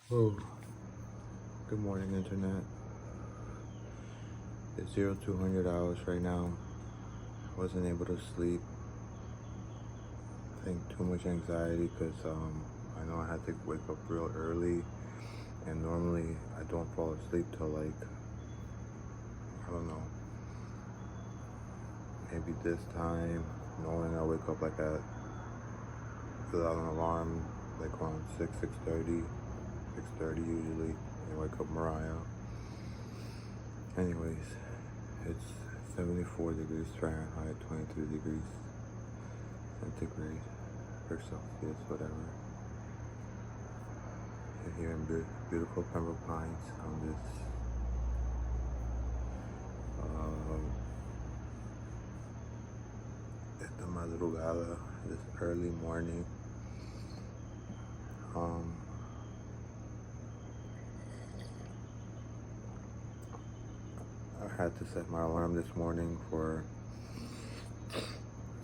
Oh, good morning, Internet. It's 0200 hours right now. Wasn't able to sleep. I think too much anxiety because I know I had to wake up real early, and normally I don't fall asleep till like, I don't know, maybe this time, knowing I wake up like at, without an alarm, like around 6:30 usually, and wake up Mariah. Anyways, it's 74 degrees Fahrenheit, 22 degrees centigrade or Celsius, whatever. And here in beautiful Pembroke Pines on this at the my little gala this early morning. Um, I had to set my alarm this morning for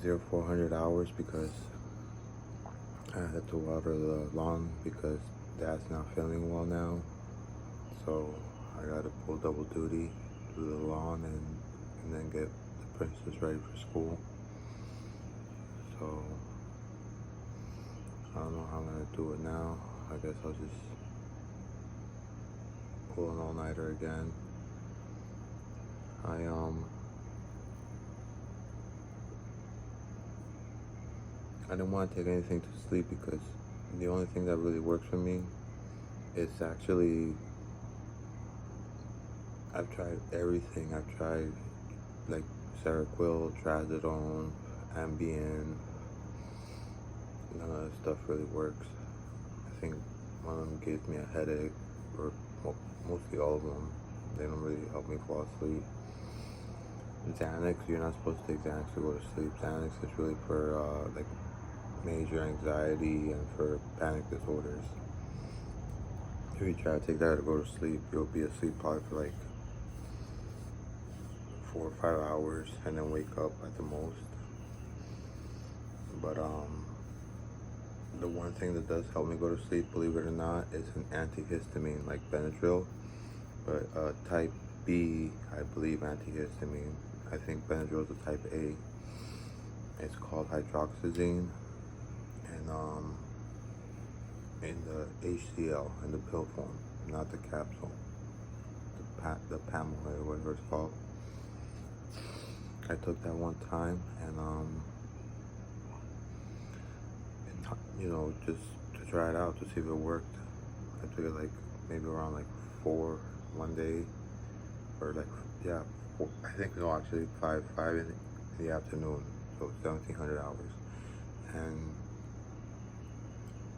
0400 hours because I had to water the lawn because Dad's not feeling well now. So I gotta pull double duty, do the lawn and then get the princess ready for school. So I don't know how I'm gonna do it now. I guess I'll just pull an all-nighter again. I didn't want to take anything to sleep because the only thing that really works for me is actually, I've tried everything. I've tried like Seroquel, Trazodone, Ambien. None of that stuff really works. I think one of them gives me a headache, or mostly all of them. They don't really help me fall asleep. Xanax, you're not supposed to take Xanax to go to sleep. Xanax is really for like major anxiety and for panic disorders. If you try to take that to go to sleep, you'll be asleep probably for like 4 or 5 hours and then wake up at the most. But the one thing that does help me go to sleep, believe it or not, is an antihistamine like Benadryl, but type B, I believe, antihistamine. I think Benadryl is a type A. It's called hydroxyzine, and in the HCl, in the pill form, not the capsule, the PAMO, or whatever it's called. I took that one time, and you know, just to try it out to see if it worked. I took it like maybe around like 4 one day, or like, yeah, 4, I think, no, actually 5 in the afternoon, so 1700 hours. And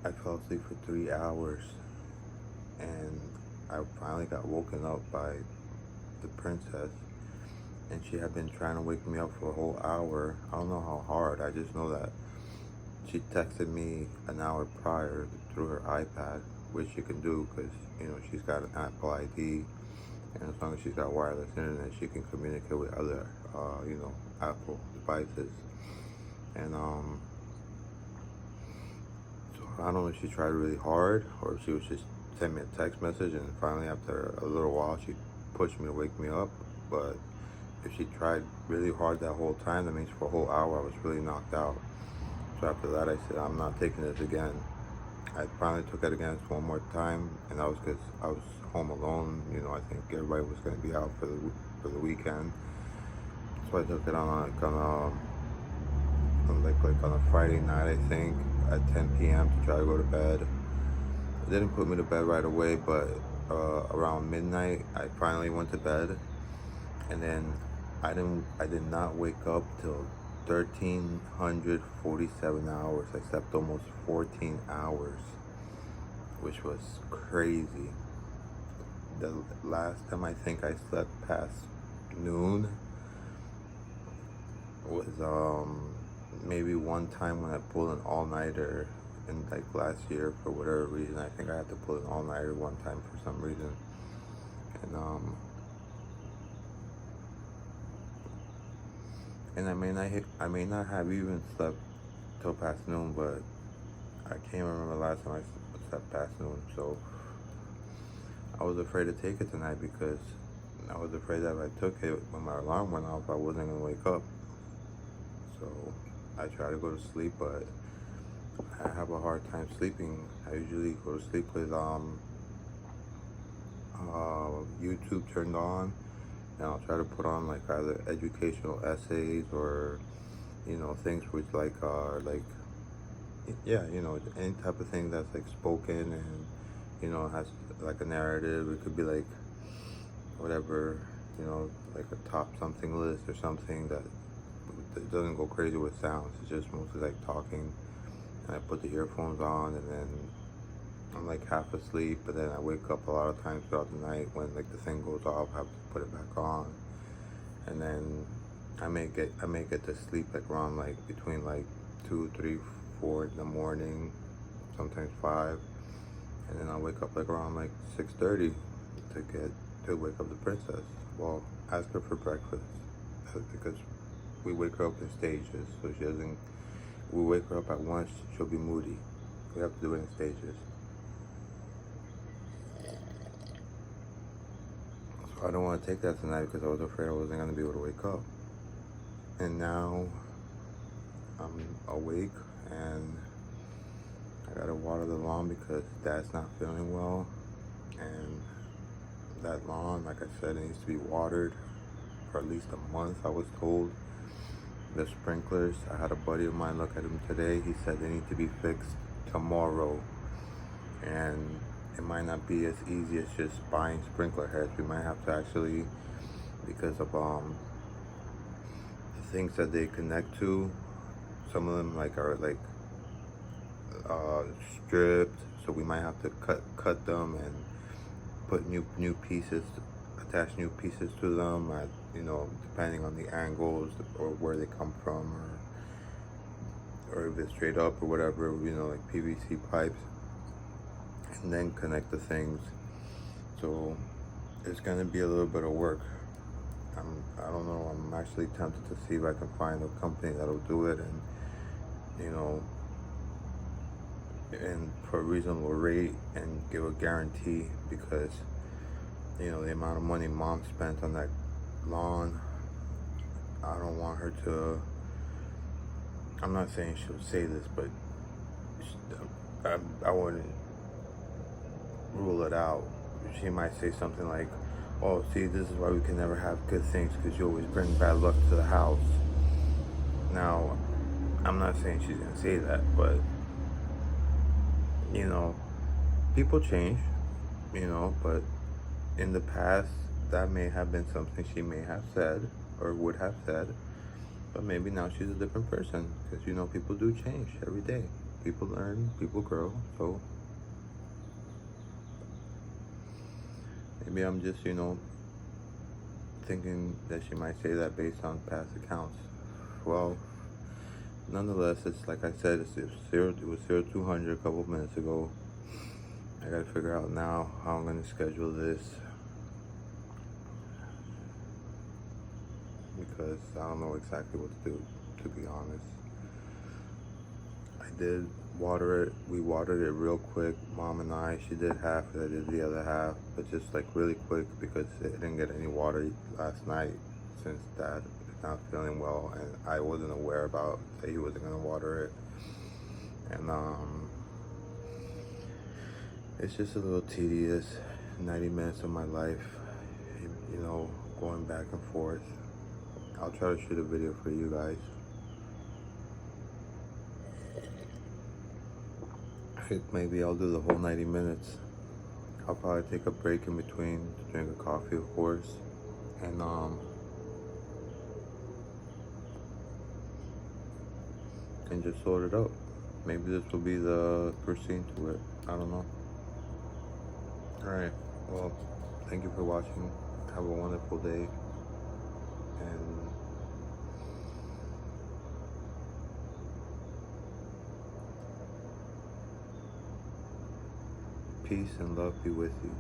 I fell asleep for 3 hours, and I finally got woken up by the princess, and she had been trying to wake me up for a whole hour. I don't know how hard, I just know that she texted me an hour prior through her iPad, which she can do because, you know, she's got an Apple ID, and as long as she's got wireless internet, she can communicate with other, you know, Apple devices. And so I don't know if she tried really hard or if she was just sending me a text message, and finally after a little while she pushed me to wake me up. But if she tried really hard that whole time, that means for a whole hour I was really knocked out. So after that, I said, I'm not taking this again. I finally took it again one more time, and that was because I was home alone. You know, I think everybody was going to be out for the weekend. So I took it on on a Friday night, I think, at 10 p.m. to try to go to bed. It didn't put me to bed right away, but around midnight, I finally went to bed, and then I did not wake up till 1347 hours. I slept almost 14 hours, which was crazy. The last time I think I slept past noon was maybe one time when I pulled an all-nighter in like last year for whatever reason. I think I had to pull an all-nighter one time for some reason, and I may not have even slept till past noon, but I can't remember the last time I slept past noon. So I was afraid to take it tonight because I was afraid that if I took it, when my alarm went off, I wasn't gonna wake up. So I try to go to sleep, but I have a hard time sleeping. I usually go to sleep with YouTube turned on, and I'll try to put on like either educational essays or, you know, things which like yeah, you know, any type of thing that's like spoken and, you know, has like a narrative. It could be like whatever, you know, like a top something list or something that it doesn't go crazy with sounds. It's just mostly like talking. And I put the earphones on, and then I'm like half asleep, but then I wake up a lot of times throughout the night when like the thing goes off. I have to put it back on, and then I may get to sleep like around like between like 2, 3, 4 in the morning, sometimes 5, and then I'll wake up like around like 6:30 to wake up the princess. Well, ask her for breakfast because we wake her up in stages, so she doesn't. We wake her up at once, she'll be moody. We have to do it in stages. So I don't want to take that tonight because I was afraid I wasn't going to be able to wake up. And now I'm awake and I got to water the lawn because Dad's not feeling well. And that lawn, like I said, it needs to be watered for at least a month, I was told. The sprinklers, I had a buddy of mine look at them today. He said they need to be fixed tomorrow, and it might not be as easy as just buying sprinkler heads. We might have to actually, because of the things that they connect to, some of them like are like stripped, so we might have to cut them and put new pieces, attach new pieces to them at, you know, depending on the angles or where they come from, or if it's straight up or whatever, you know, like PVC pipes, and then connect the things. So it's gonna be a little bit of work. I don't know, I'm actually tempted to see if I can find a company that'll do it, and, you know, and for a reasonable rate, and give a guarantee, because, you know, the amount of money Mom spent on that lawn, I don't want her to, I'm not saying she'll say this, but I wouldn't rule it out. She might say something like, oh, see, this is why we can never have good things, because you always bring bad luck to the house. Now, I'm not saying she's gonna say that, but, you know, people change, you know, but in the past, that may have been something she may have said or would have said, but maybe now she's a different person, because, you know, people do change every day. People learn, people grow, so maybe I'm just, you know, thinking that she might say that based on past accounts. Well, nonetheless, it's like I said, it was 0200 a couple minutes ago. I gotta figure out now how I'm gonna schedule this, because I don't know exactly what to do, to be honest. I did water it. We watered it real quick, Mom and I. She did half, and I did the other half, but just like really quick, because it didn't get any water last night since Dad is not feeling well, and I wasn't aware about that he wasn't gonna water it. And it's just a little tedious, 90 minutes of my life, you know, going back and forth. I'll try to shoot a video for you guys. I think maybe I'll do the whole 90 minutes. I'll probably take a break in between to drink a coffee, of course, and just sort it out. Maybe this will be the first scene to it. I don't know. Alright, well, thank you for watching. Have a wonderful day. And peace and love be with you.